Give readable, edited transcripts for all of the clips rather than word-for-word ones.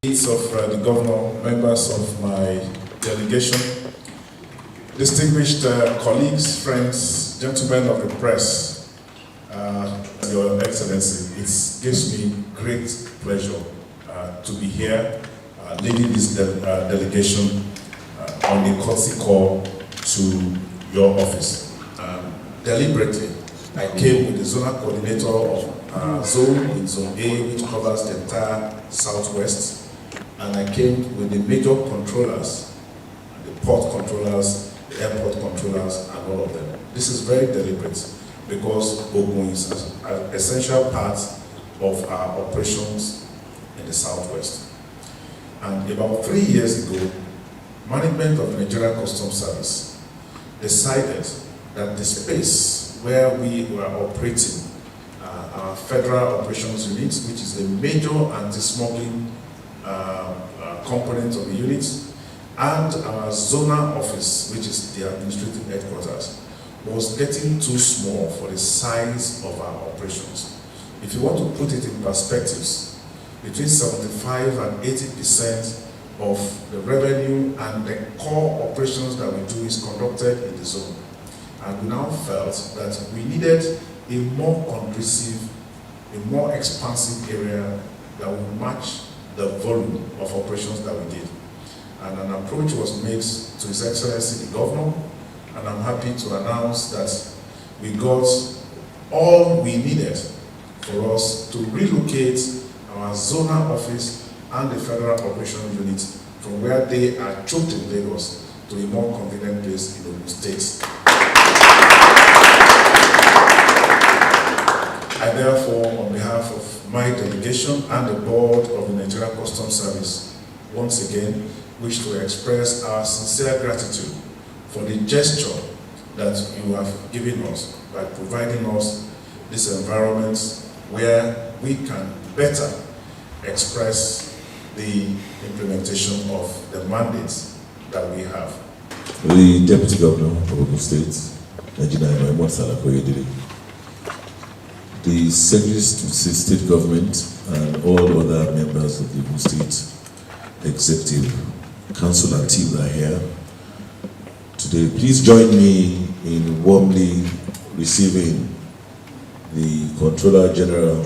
of the governor, members of my delegation, distinguished colleagues, friends, gentlemen of the press, Your Excellency, it gives me great pleasure to be here leading this delegation on the courtesy call to your office. Deliberately, I came with the zonal coordinator of zone in Zone A, which covers the entire southwest, and I came with the major controllers, the port controllers, the airport controllers, and all of them. This is very deliberate because Ogun is an essential part of our operations in the southwest. And about 3 years ago, management of the Nigeria Customs Service decided that the space where we were operating our federal operations unit, which is the major anti-smuggling component of the unit, and our zonal office, which is the administrative headquarters, was getting too small for the size of our operations. If you want to put it in perspectives, between 75 and 80% of the revenue and the core operations that we do is conducted in the zone. And we now felt that we needed a more conducive, a more expansive area that would match the volume of operations that we did. And an approach was made to His Excellency the Governor, and I'm happy to announce that we got all we needed for us to relocate our zonal office and the federal operations unit from where they are choked in Lagos to a more convenient place in Ogun State. I therefore, on behalf of my delegation and the board of the Nigeria Customs Service, once again wish to express our sincere gratitude for the gesture that you have given us by providing us this environment where we can better express the implementation of the mandates that we have. The Deputy Governor of Ogun State, Adeniyi, the Secretaries to the State Government and all other members of the Ogun State Executive Council and team are here today. Please join me in warmly receiving the Comptroller General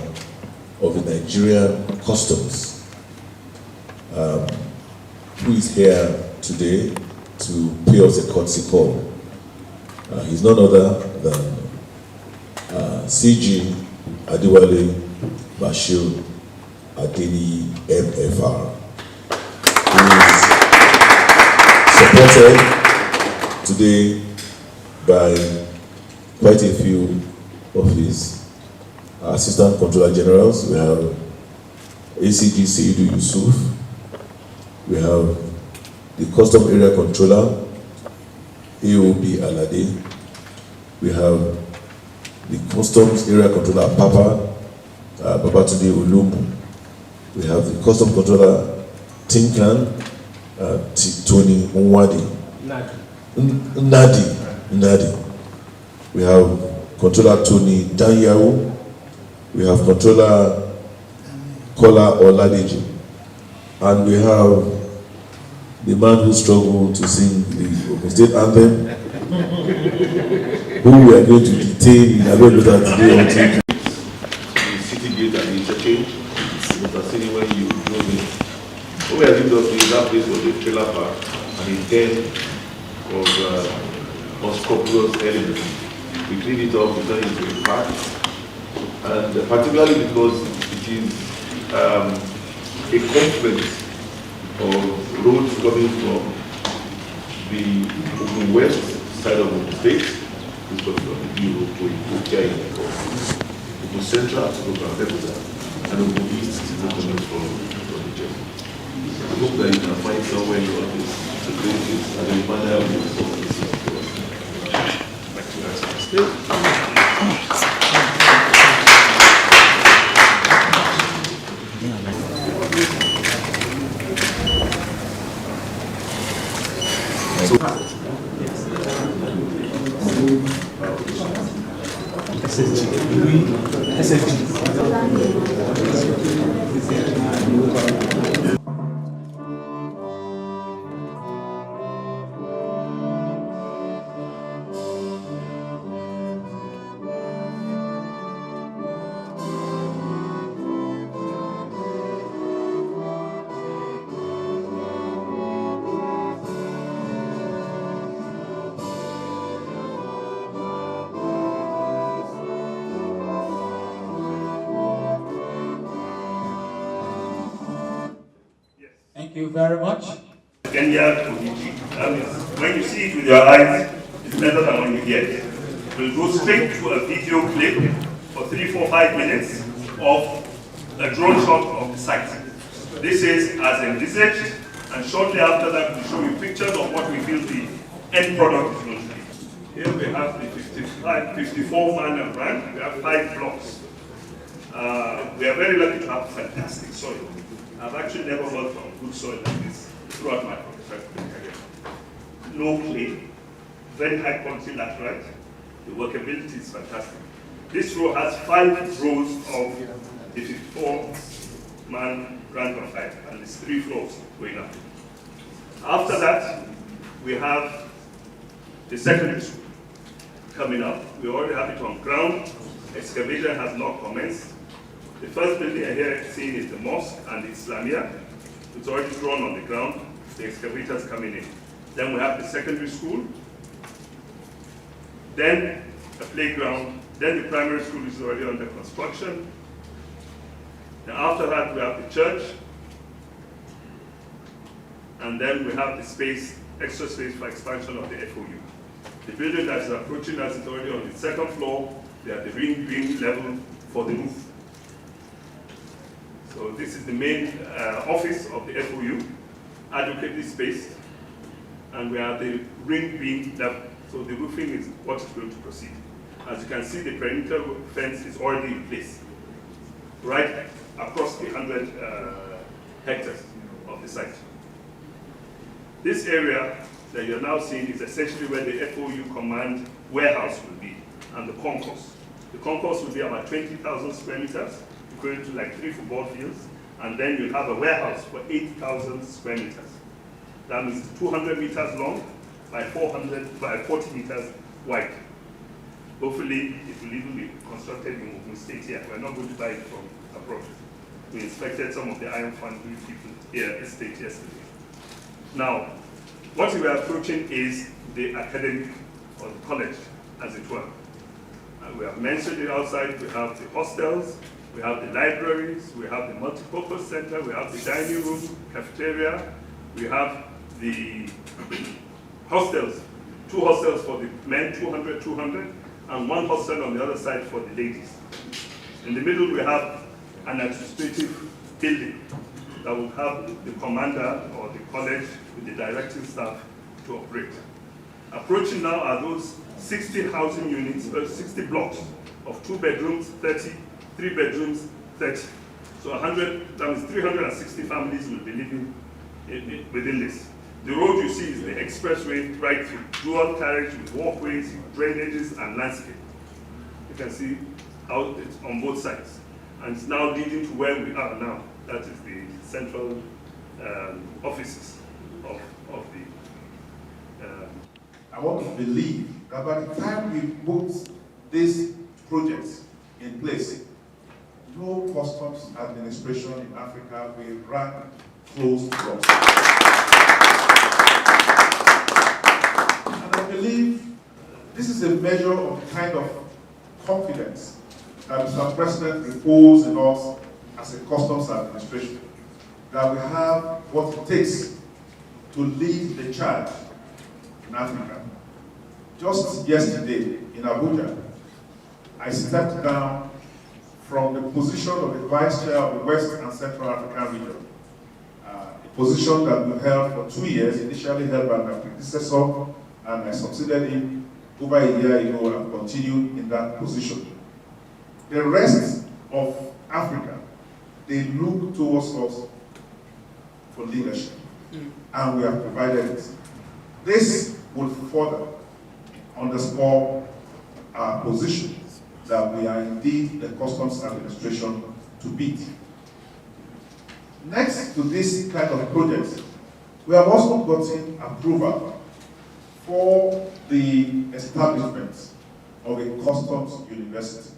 of the Nigerian Customs, who is here today to pay us a courtesy call. He's none other than CG Adewale Adeniyi MFR, who is supported today by quite a few of his Assistant Comptroller Generals. We have ACG Seidu Yusuf, we have the Custom Area Controller, AOB Alade, we have the Customs Area Controller Papa, Babatunde Olumu, we have the Custom Controller Tinkan, Tony Nwadi, Nadi. We have Controller Tony Danyawu, we have Controller Kola Oladeji, and we have the man who struggled to sing the Ogun State anthem, who we are going to detain in Abiodun today until the city gate and the interchange. You can see when you drove in. What we are doing is that place was a trailer park and a den of unscrupulous elements. We cleaned it up, we turned it into a park, and particularly because it is a confluence of roads coming from the Ogun West side of Ogun State, which comes from the Europe to Ethiopia, Ogun Central to Ogun Abuja, and Ogun East is coming from the Jeff. I hope that you can find somewhere in your office to create this and the reminder of the support this year. SFG. Thank you very much. Kenya, when you see it with your eyes, it's better than when you hear it. We'll go straight to a video clip for 3, 4, 5 minutes of a drone shot of the site. This is as envisaged, and shortly after that we'll show you pictures of what we feel the end product is going to be. Here we have the 54-man and rank. We have 5 blocks. We are very lucky to have fantastic soil. I've actually never worked on good soil like this throughout my professional career. No clay, very high quality laterite. The workability is fantastic. This row has 5 rows of the 54-man rank and file, and it's 3 floors going up. After that, we have the secondary school coming up. We already have it on ground. Excavation has not commenced. The first building here seen is the mosque and the Islamia. It's already drawn on the ground. The excavators coming in. Then we have the secondary school. Then a playground. Then the primary school is already under construction. Then after that, we have the church. And then we have the space, extra space for expansion of the FOU. The building that is approaching us is already on the 2nd floor. They have the ring level for the roof. So this is the main office of the FOU, adequately spaced. And we have the ring beam level. So the roofing is what is going to proceed. As you can see, the perimeter fence is already in place, right across the 100 hectares of the site. This area that you're now seeing is essentially where the FOU command warehouse will be, and the concourse. The concourse will be about 20,000 square meters, equivalent to like 3 football fields, and then you'll have a warehouse for 8,000 square meters. That means 200 meters long by 40 meters wide. Hopefully, it will even be constructed in Ogun State here. We're not going to buy it from abroad. We inspected some of the iron foundry people here estate yesterday. Now, what we are approaching is the academic or the college, as it were. And we have mentioned it outside. We have the hostels, we have the libraries, we have the multipurpose center, we have the dining room, cafeteria, we have the hostels, 2 hostels for the men, 200, and 1 hostel on the other side for the ladies. In the middle, we have an administrative building that will have the commander or the college with the directing staff to operate. Approaching now are those 60 housing units, 60 blocks of 2 bedrooms, 30, 3 bedrooms, 30. So 100, that means 360 families will be living within this. The road you see is the expressway right through, dual carriage with walkways, drainages, and landscape. You can see how it's on both sides. And it's now leading to where we are now. That is the central offices of the... I want to believe that by the time we put these projects in place, no customs administration in Africa will run closed doors. And I believe this is a measure of the kind of confidence that Mr. President reposed in us as a customs administration, that we have what it takes to lead the charge in Africa. Just yesterday in Abuja, I stepped down from the position of the Vice Chair of the West and Central African region, a position that we held for 2 years, initially held by my predecessor, and I succeeded him over a year ago and continued in that position. The rest of Africa, they look towards us for leadership, and we have provided it. This will further underscore our position that we are indeed the customs administration to beat. Next to this kind of projects, we have also gotten approval for the establishment of a customs university.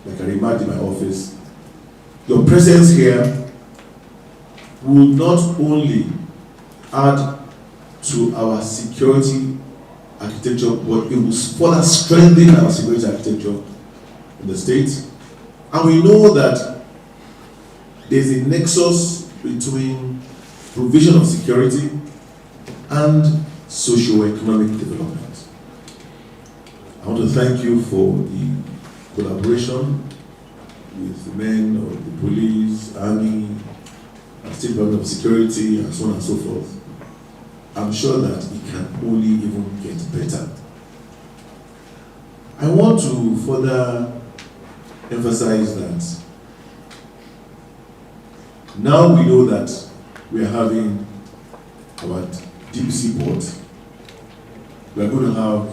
Like I remarked in my office, your presence here will not only add to our security architecture, but it will further strengthen our security architecture in the state, And we know that there's a nexus between provision of security and socio-economic development. I want to thank you for the collaboration with the men of the police, army, and State Department of Security, and so on and so forth. I'm sure that it can only even get better. I want to further emphasize that now we know that we are having our deep seaport. We are going to have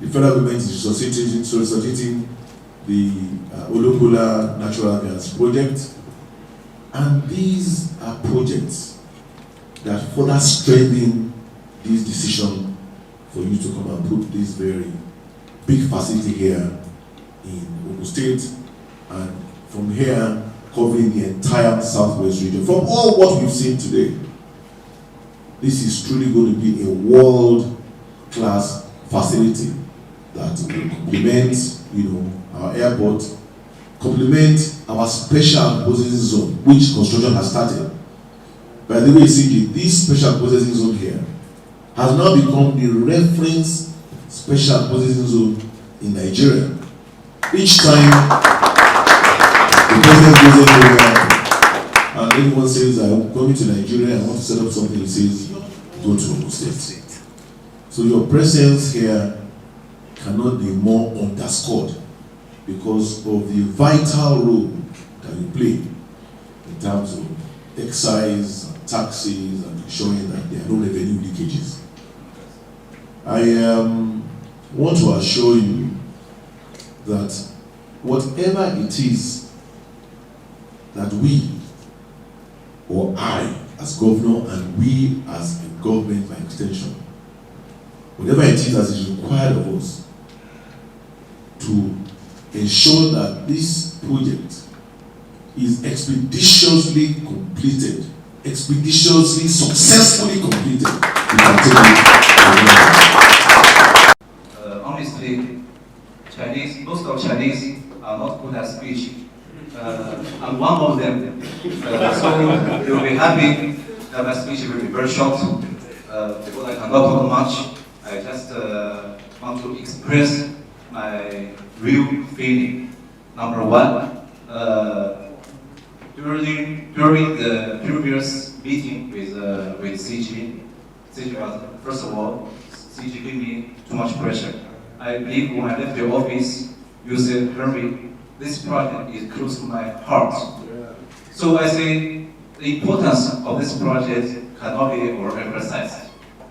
the federal government is resuscitating the Olokola natural gas project, and these are projects that further strengthen this decision for you to come and put this very big facility here in Ogun State, and from here covering the entire southwest region. From all what we've seen today, this is truly going to be a world-class facility that will complement, our airport, complement our special processing zone, which construction has started. By the way, CG, this special processing zone here has now become the reference special processing zone in Nigeria. Each time the president goes anywhere and anyone says, I'm coming to Nigeria, I want to set up something, he says, go to Ogun State. So your presence here cannot be more underscored because of the vital role that you play in terms of excise, and taxes, and ensuring that there are no revenue leakages. I want to assure you that whatever it is that we, or I as governor, and we as a government by extension, whatever it is that is required of us to ensure that this project is expeditiously completed, expeditiously, successfully completed, we can take it. Honestly, most of Chinese are not good at speech. I'm one of them. So you'll be happy that my speech will be very short because I cannot talk much. I just want to express my real feeling. Number one, during the previous meeting with CG was, first of all, CG gave me too much pressure. I believe when I left the office, you said, Henry, this project is close to my heart. So I say the importance of this project cannot be overemphasized.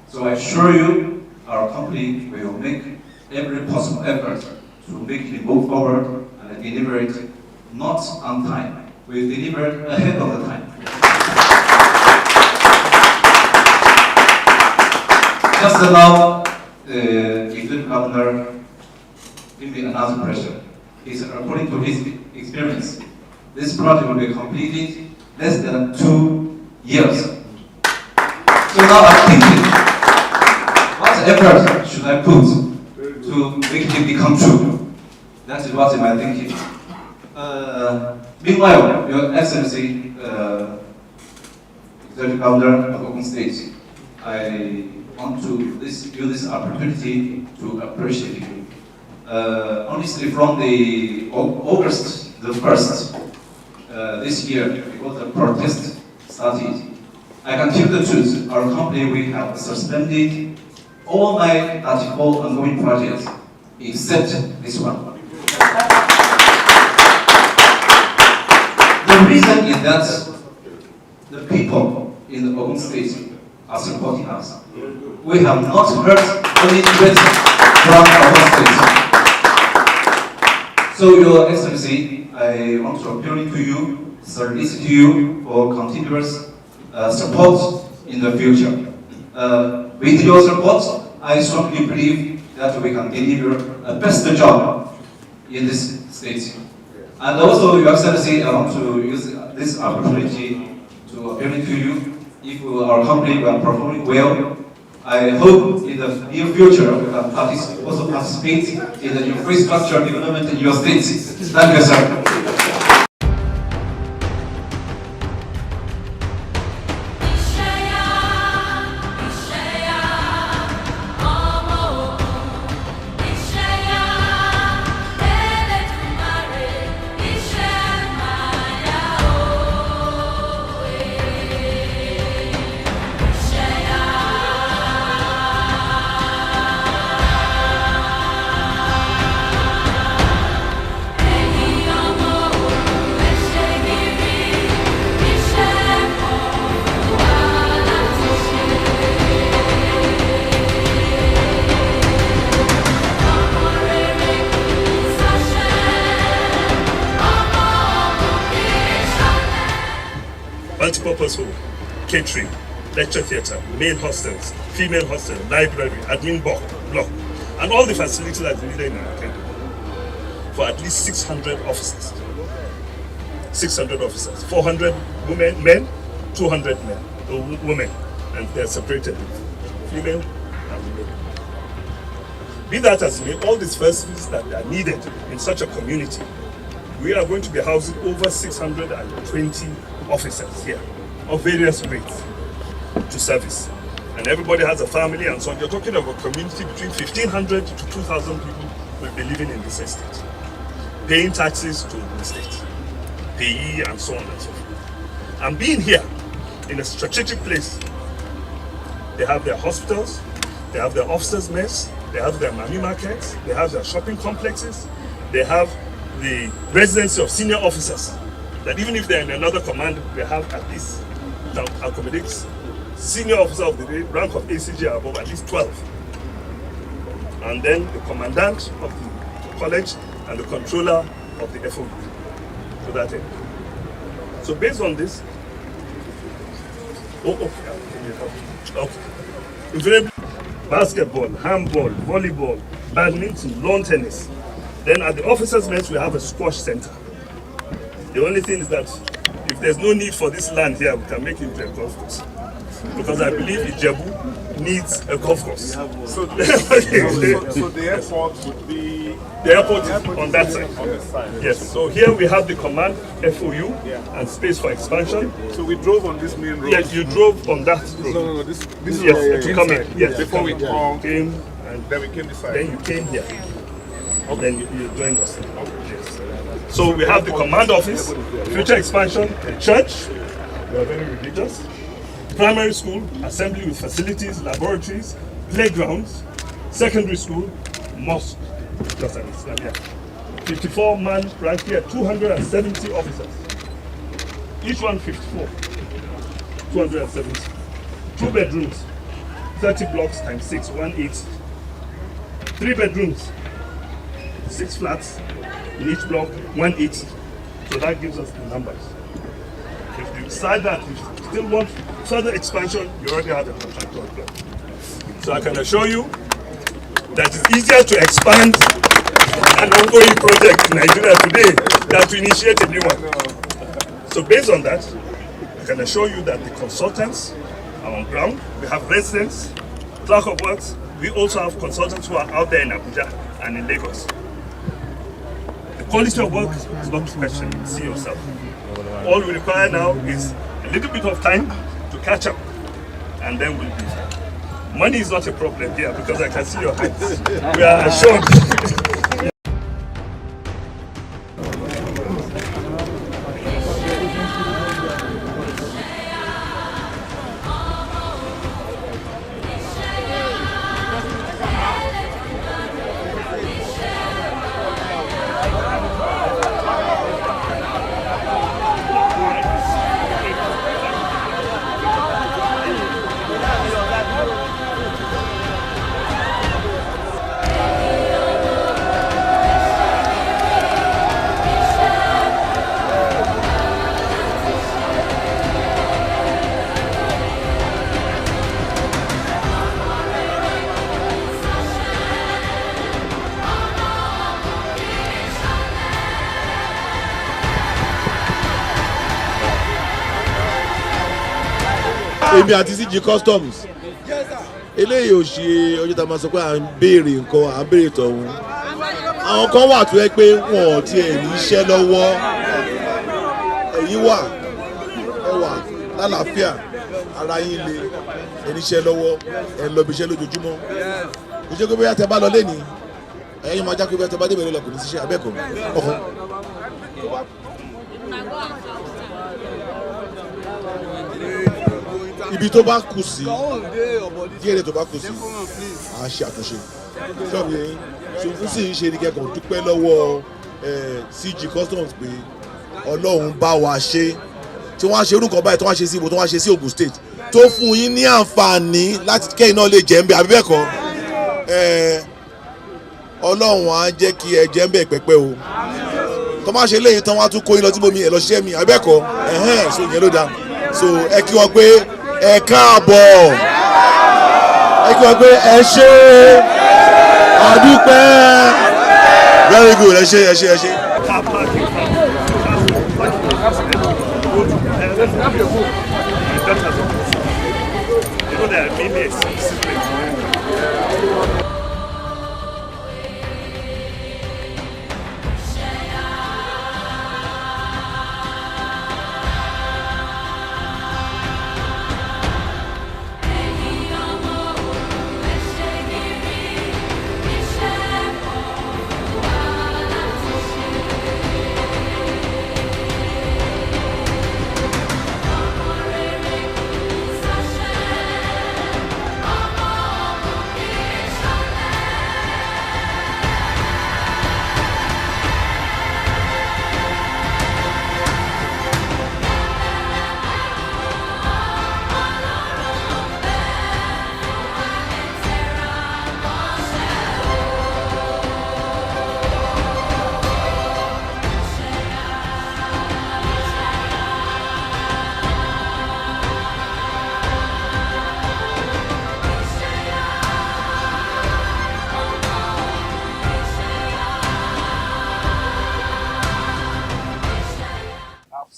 So I assure you, our company will make every possible effort to make it move forward and deliver it not on time. We deliver it ahead of the time. Just now, the Executive Governor gave me another pressure. He said, according to his experience, this project will be completed less than 2 years. So now I'm thinking, what effort should I put to make it become true? That is what I'm thinking. Meanwhile, Your Excellency, Executive Governor of Ogun State, I want to use this opportunity to appreciate you. Honestly, from the August the 1st this year, because the protest started, I can tell the truth. Our company, we have suspended all my 34 ongoing projects except this one. The reason is that the people in the Ogun State are supporting us. We have not heard any threat from Ogun State. So, Your Excellency, I want to appeal to you, solicit you for continuous support in the future. With your support, I strongly believe that we can deliver a best job in this state. And also, Your Excellency, I want to use this opportunity to appeal to you. If our company will performing well, I hope in the near future we can also participate in the infrastructure development in your state. Thank you, sir. multi-purpose hall, catering, lecture theatre, male hostels, female hostel, library, admin block, and all the facilities that are needed in our country for at least 600 officers. 600 officers, 400 men, 200 women, and they're separated with female and male. Be that as it may, all these facilities that are needed in such a community, we are going to be housing over 620 officers here of various grades to service. And everybody has a family, and so you're talking of a community between 1,500 to 2,000 people will be living in this estate, paying taxes to the state, payee, and so on and so forth. And being here in a strategic place, they have their hospitals, they have their officers' mess, they have their mami markets, they have their shopping complexes, they have the residency of senior officers, that even if they're in another command, they have at least that accommodates senior officer of the rank of ACG above at least 12. And then the commandant of the college and the controller of the FOU to that end. So based on this, invariably basketball, handball, volleyball, badminton, lawn tennis. Then at the officers' mess we have a squash center. The only thing is that if there's no need for this land here, we can make it into a golf course. Because I believe Ijebu needs a golf course. So the airport would be... The airport is on that side. On this side. Yes, so here we have the command, FOU, and space for expansion. So we drove on this main road? Yes, you drove on that road. No, this is yes, to come in. Yes, before we came, and then we came this side. then you came here. Then you joined us. Yes. So we have the command office, future expansion, a church, we are very religious, primary school, assembly with facilities, laboratories, playgrounds, secondary school, mosque, just an Islam, 54-man rank here, 270 officers. Each one 54, 270. 2 bedrooms, 30 blocks times 6, 180. 3 bedrooms, 6 flats in each block, 180. So that gives us the numbers. If you decide that you still want further expansion, you already have a contractor plan. So I can assure you that it's easier to expand an ongoing project in Nigeria today than to initiate a new one. So based on that, I can assure you that the consultants are on ground. We have residents, clerk of works. We also have consultants who are out there in Abuja and in Lagos. The quality of work is not to question, you see yourself. All we require now is a little bit of time to catch up, and then we'll be fine. Money is not a problem here because I can see your hands. We are assured. èmi àti CG Customs eléyìí ò ṣe ọjọ́ tá a máa sọ pé à ń béèrè nǹkan à ń béèrè tọ̀hún àwọn kan wà tó yẹ pé wọn ò tiẹ̀ ní iṣẹ́ lọ́wọ́ èyí wà ẹ wà lálàáfíà ara yín le ẹ níṣẹ́ lọ́wọ́ ẹ ń lọ bí iṣẹ́ lójoojúmọ́ kò ṣe pé bóyá tẹ bá lọ lẹ́ni ẹ̀yin máa já pé bóyá tẹ bá débẹ̀ lọ́la kò ní ṣiṣẹ́ abẹ́ẹ̀kọ́ ọkàn. ibi tó bá kù sí díẹ̀ tó bá kù sí a ṣe àtúnṣe ṣọ́ọ̀bù yẹn ṣòfin sì ń ṣe ní kẹ́kọ̀ọ́ dúpẹ́ lọ́wọ́ CG Customs pé Ọlọ́run bá wa ṣe tí wọ́n á ṣe orúkọ báyìí tí wọ́n á ṣe sí ibo tí wọ́n á ṣe sí Ogun State tó fún yín ní àǹfààní láti kẹ́yìn náà lè jẹ́ ń bẹ àbí bẹ́ẹ̀ kọ́ Ọlọ́run á jẹ́ kí ẹ jẹ́ ń bẹ pẹ́pẹ́ o tó má ṣe léyìn tán wọ́n á tún kó yín lọ tí bomi ẹ̀ lọ ṣiṣẹ́ mi àbí bẹ́ẹ̀ kọ́ so ìyẹn ló dáa. so ẹ kí wọn pé ẹ káàbọ̀ ẹ kí wọn pé ẹ ṣé àdúpẹ́ very good ẹ ṣé.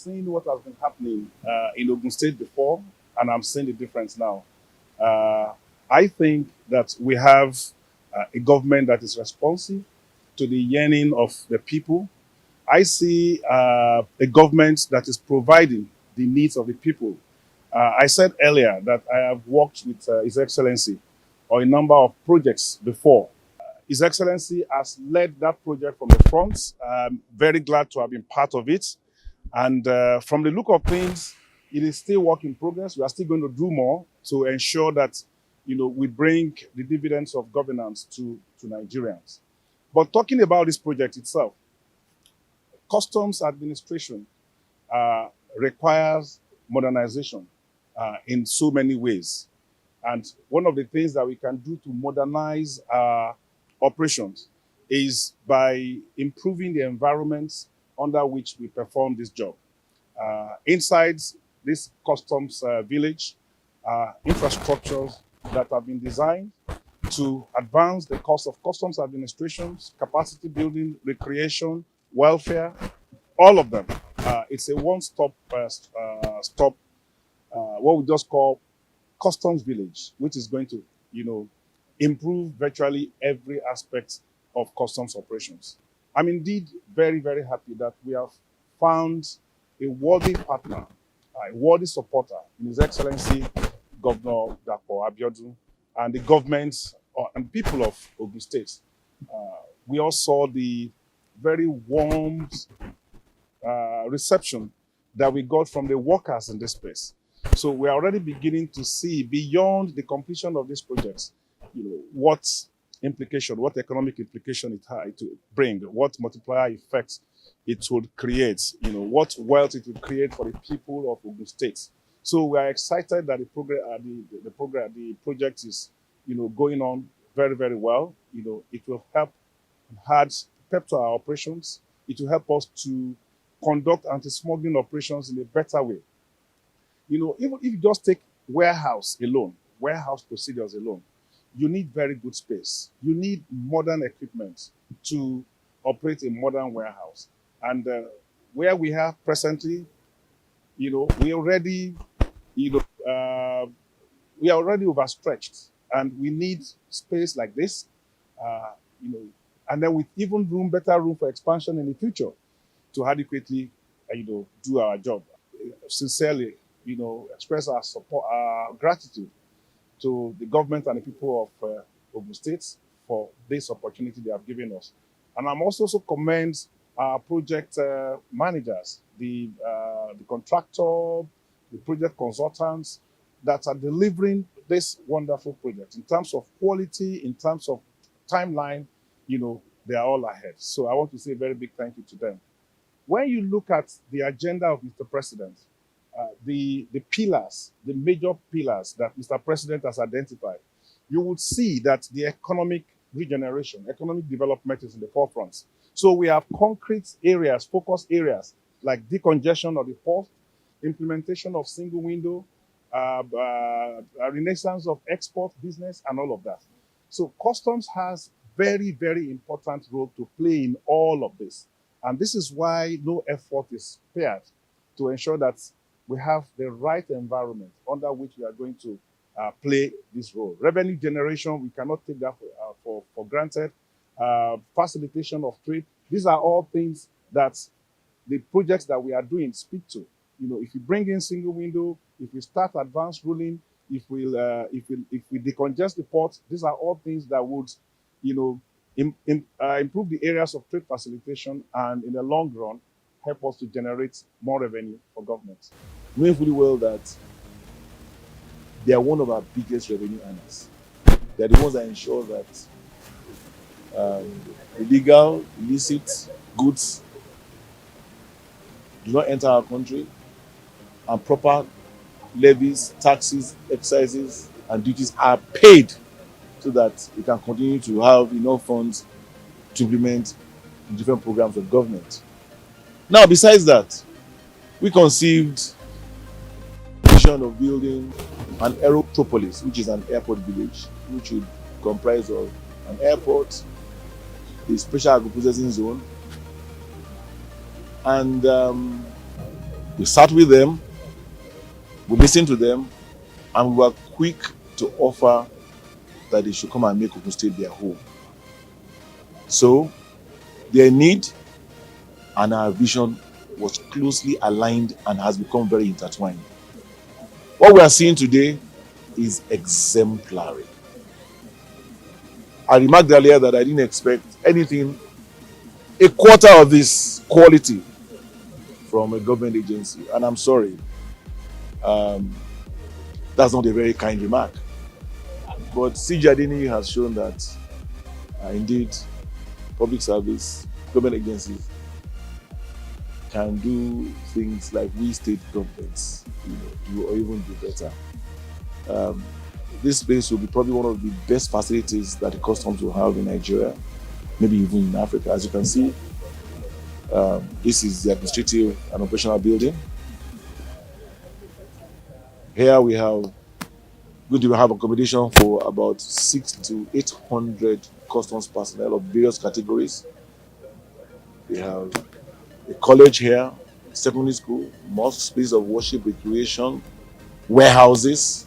Seen what has been happening in Ogun State before, and I'm seeing the difference now. I think that we have a government that is responsive to the yearning of the people. I see a government that is providing the needs of the people. I said earlier that I have worked with His Excellency on a number of projects before. His Excellency has led that project from the front. I'm very glad to have been part of it. And from the look of things, it is still work in progress. We are still going to do more to ensure that, we bring the dividends of governance to Nigerians. But talking about this project itself, customs administration requires modernization in so many ways. And one of the things that we can do to modernize our operations is by improving the environments under which we perform this job. Inside this customs village, infrastructures that have been designed to advance the cost of customs administrations, capacity building, recreation, welfare, all of them. It's a one-stop what we just call customs village, which is going to, improve virtually every aspect of customs operations. I'm indeed very, very happy that we have found a worthy partner, a worthy supporter in His Excellency Governor Dapo Abiodun and the government and people of Ogun State. We all saw the very warm reception that we got from the workers in this space. So we're already beginning to see beyond the completion of this project, what implication, what economic implication it had to bring, what multiplier effects it would create, what wealth it would create for the people of Ogun State. So we are excited that the project is, going on very, very well. It will help add pep to our operations. It will help us to conduct anti-smuggling operations in a better way. Even if you just take warehouse procedures alone, you need very good space. You need modern equipment to operate a modern warehouse. And where we have presently, we are already overstretched, and we need space like this, and then with even better room for expansion in the future to adequately, do our job. Sincerely, express our support, our gratitude to the government and the people of Ogun State for this opportunity they have given us. And I'm also commend our project managers, the contractor, the project consultants that are delivering this wonderful project. In terms of quality, in terms of timeline, they are all ahead. So I want to say a very big thank you to them. When you look at the agenda of Mr. President, the pillars, the major pillars that Mr. President has identified, you would see that the economic regeneration, economic development is in the forefront. So we have concrete areas, focus areas, like decongestion of the port, implementation of single window, a renaissance of export business, and all of that. So customs has very, very important role to play in all of this. And this is why no effort is spared to ensure that we have the right environment under which we are going to play this role. Revenue generation, we cannot take that for granted. Facilitation of trade, these are all things that the projects that we are doing speak to. You know, if you bring in single window, if we start advanced ruling, if we decongest the port, these are all things that would, you know, improve the areas of trade facilitation and in the long run help us to generate more revenue for government. Knowing fully well that they are one of our biggest revenue earners. They are the ones that ensure that illegal, illicit goods do not enter our country, and proper levies, taxes, excises, and duties are paid so that we can continue to have enough funds to implement different programs of government. Now, besides that, we conceived the vision of building an aerotropolis, which is an airport village, which would comprise of an airport, the special agro-processing zone, and we sat with them, we listened to them, and we were quick to offer that they should come and make Ogun State their home. So their need and our vision was closely aligned and has become very intertwined. What we are seeing today is exemplary. I remarked earlier that I didn't expect anything, a quarter of this quality from a government agency, and I'm sorry. That's not a very kind remark. But CG Adeniyi has shown that indeed public service, government agencies can do things like we state governments, do or even do better. This space will be probably one of the best facilities that the customs will have in Nigeria, maybe even in Africa. As you can see, this is the administrative and operational building. Here we have going to have accommodation for about 600 to 800 customs personnel of various categories. We have a college here, secondary school, mosque, space of worship, recreation, warehouses,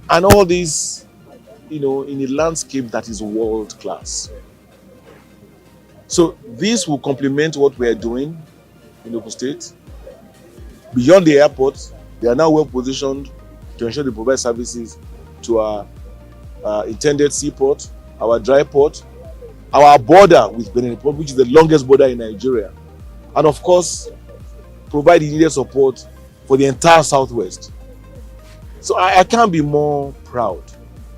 and all these, in a landscape that is world class. So this will complement what we are doing in Ogun State. Beyond the airport, they are now well positioned to ensure they provide services to our intended seaport, our dry port, our border with Benin Republic, which is the longest border in Nigeria, and of course, provide the needed support for the entire Southwest. So I can't be more proud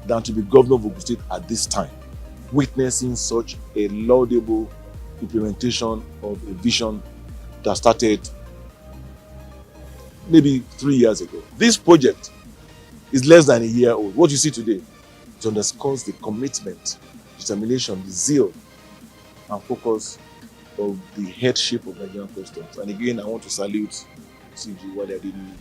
than to be governor of Ogun State at this time, witnessing such a laudable implementation of a vision that started maybe 3 years ago. This project is less than a year old. What you see today, it underscores the commitment, determination, the zeal, and focus of the headship of Nigerian Customs. And again, I want to salute CG Adeniyi.